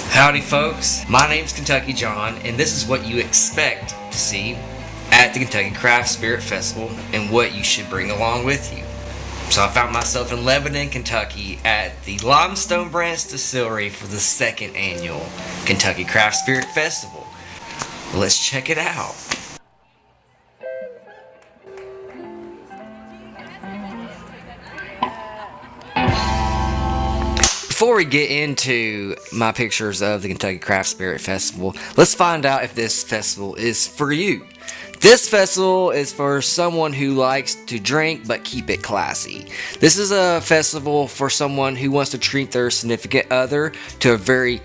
Howdy folks, my name's Kentucky John, and this is what you expect to see at the Kentucky Craft Spirit Festival and what you should bring along with you. So I found myself in Lebanon, Kentucky at the Limestone Branch Distillery for the second annual Kentucky Craft Spirit Festival. Let's check it out. Before we get into my pictures of the Kentucky Craft Spirit Festival, let's find out if this festival is for you. This festival is for someone who likes to drink but keep it classy. This is a festival for someone who wants to treat their significant other to a very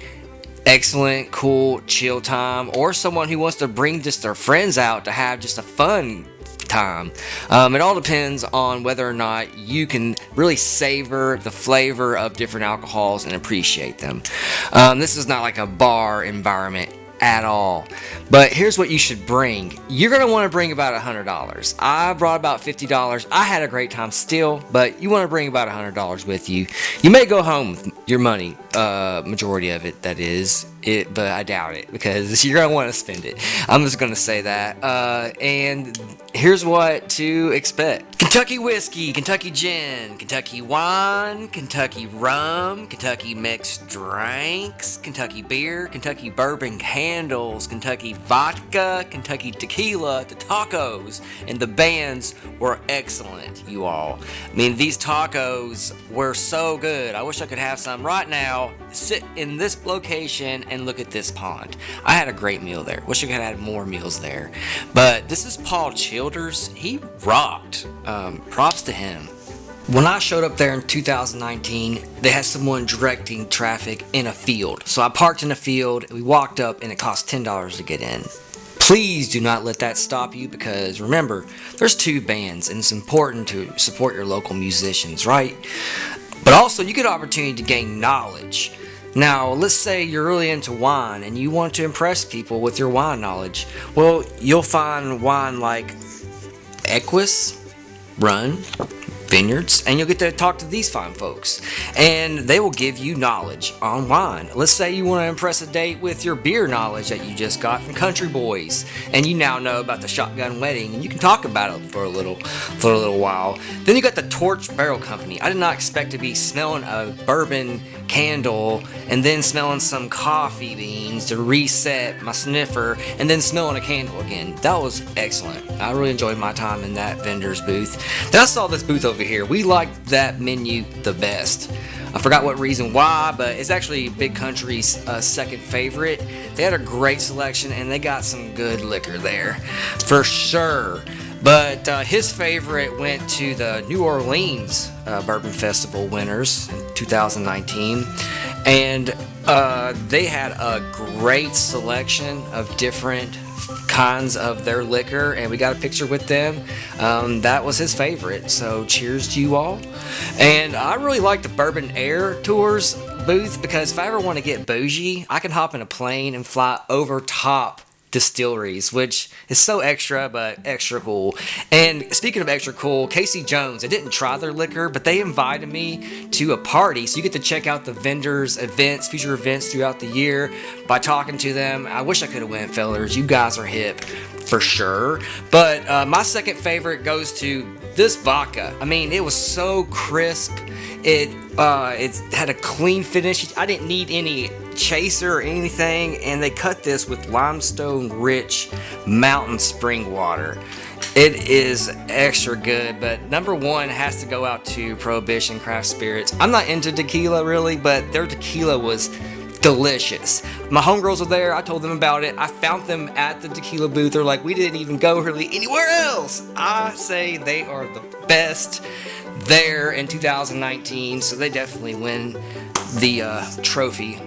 excellent, cool, chill time, or someone who wants to bring just their friends out to have just a fun time. It all depends on whether or not you can really savor the flavor of different alcohols and appreciate them. This is not like a bar environment at all. But here's what you should bring. You're going to want to bring about $100. I brought about $50. I had a great time still, but you want to bring about $100 with you. You may go home with your money, majority of it, that is. But I doubt it, because you're going to want to spend it. I'm just going to say that. And here's what to expect. Kentucky whiskey, Kentucky gin, Kentucky wine, Kentucky rum, Kentucky mixed drinks, Kentucky beer, Kentucky bourbon candles, Kentucky vodka, Kentucky tequila, the tacos, and the bands were excellent, you all. I mean, these tacos were so good. I wish I could have some right now. Sit in this location and look at this pond. I had a great meal there. Wish I could have had more meals there. But this is Paul Childers. He rocked. Props to him. When I showed up there in 2019, they had someone directing traffic in a field. So I parked in a field, we walked up, and it cost $10 to get in. Please do not let that stop you, because remember, there's two bands and it's important to support your local musicians, right? But also you get an opportunity to gain knowledge. Now, let's say you're really into wine and you want to impress people with your wine knowledge. Well, you'll find wine like Equus, Run, Vineyards, and you'll get to talk to these fine folks, and they will give you knowledge on wine. Let's say you want to impress a date with your beer knowledge that you just got from Country Boys, and you now know about the Shotgun Wedding, and you can talk about it for a little while. Then you got the Torch Barrel Company. I did not expect to be smelling a bourbon candle and then smelling some coffee beans to reset my sniffer and then smelling a candle again. That was excellent. I really enjoyed my time in that vendor's booth. Then I saw this booth over here. We liked that menu the best. I forgot what reason why, but it's actually Big Country's second favorite. They had a great selection and they got some good liquor there for sure. But his favorite went to the New Orleans Bourbon Festival winners in 2019. And they had a great selection of different kinds of their liquor, and we got a picture with them. That was his favorite, so cheers to you all. And I really like the Bourbon Air Tours booth, because if I ever want to get bougie, I can hop in a plane and fly over top distilleries, which is so extra, but extra cool. And speaking of extra cool, Casey Jones, I didn't try their liquor, but they invited me to a party, so you get to check out the vendors' events, future events throughout the year by talking to them. I wish I could have went, fellers. You guys are hip for sure. But my second favorite goes to this vodka. I mean, it was so crisp. It had a clean finish. I didn't need any chaser or anything, and they cut this with limestone rich mountain spring water. It is extra good, but number one has to go out to Prohibition Craft Spirits. I'm not into tequila really, but their tequila was delicious. My homegirls were there. I told them about it. I found them at the tequila booth. They're like, we didn't even go really anywhere else. I say they are the best there in 2019, so they definitely win the trophy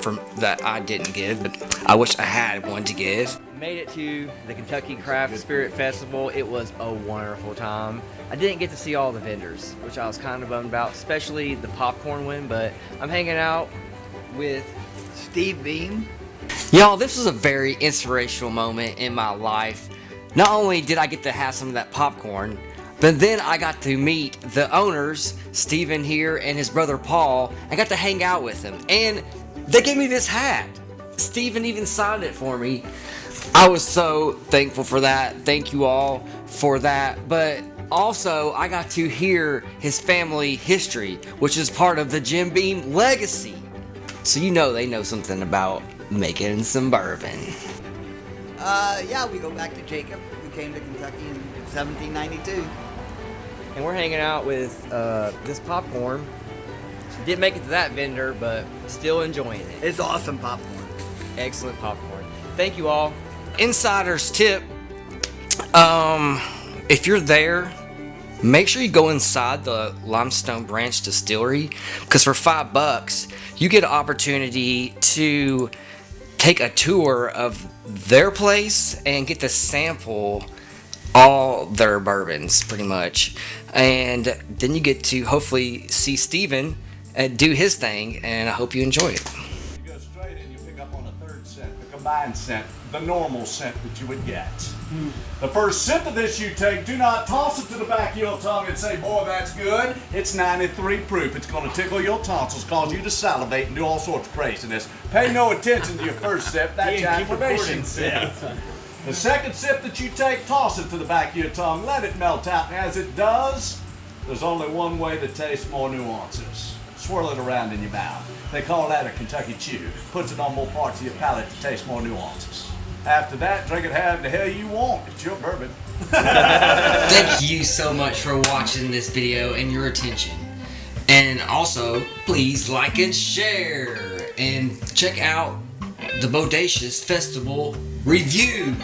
from that I didn't give, but I wish I had one to give. Made it to the Kentucky Craft Spirit Festival. It was a wonderful time. I didn't get to see all the vendors, which I was kind of bummed about, especially the popcorn one, but I'm hanging out with Steve Beam. Y'all, this was a very inspirational moment in my life. Not only did I get to have some of that popcorn, But then I got to meet the owners, Stephen here and his brother Paul. I got to hang out with them, and they gave me this hat. Stephen even signed it for me. I was so thankful for that. Thank you all for that. But also, I got to hear his family history, which is part of the Jim Beam legacy. So you know they know something about making some bourbon. Yeah, we go back to Jacob, who came to Kentucky in 1792. And we're hanging out with this popcorn. Didn't make it to that vendor, but still enjoying it. It's awesome popcorn. Excellent popcorn. Thank you all. Insider's tip. If you're there, make sure you go inside the Limestone Branch Distillery, because for $5 you get an opportunity to take a tour of their place and get to sample all their bourbons pretty much, and then you get to hopefully see Steven do his thing, and I hope you enjoy it. You go straight and you pick up on a third scent, the combined scent, the normal scent that you would get. The first sip of this you take, do not toss it to the back of your tongue and say, boy, that's good. It's 93 proof. It's going to tickle your tonsils, cause you to salivate and do all sorts of craziness. Pay no attention to your first sip. That's your affirmation sip. The second sip that you take, toss it to the back of your tongue. Let it melt out. And as it does, there's only one way to taste more nuances. Swirl it around in your mouth. They call that a Kentucky chew. Puts it on more parts of your palate to taste more nuances. After that, drink it however the hell you want. It's your bourbon. Thank you so much for watching this video and your attention. And also, please like and share. And check out the Bodacious Festival reviews.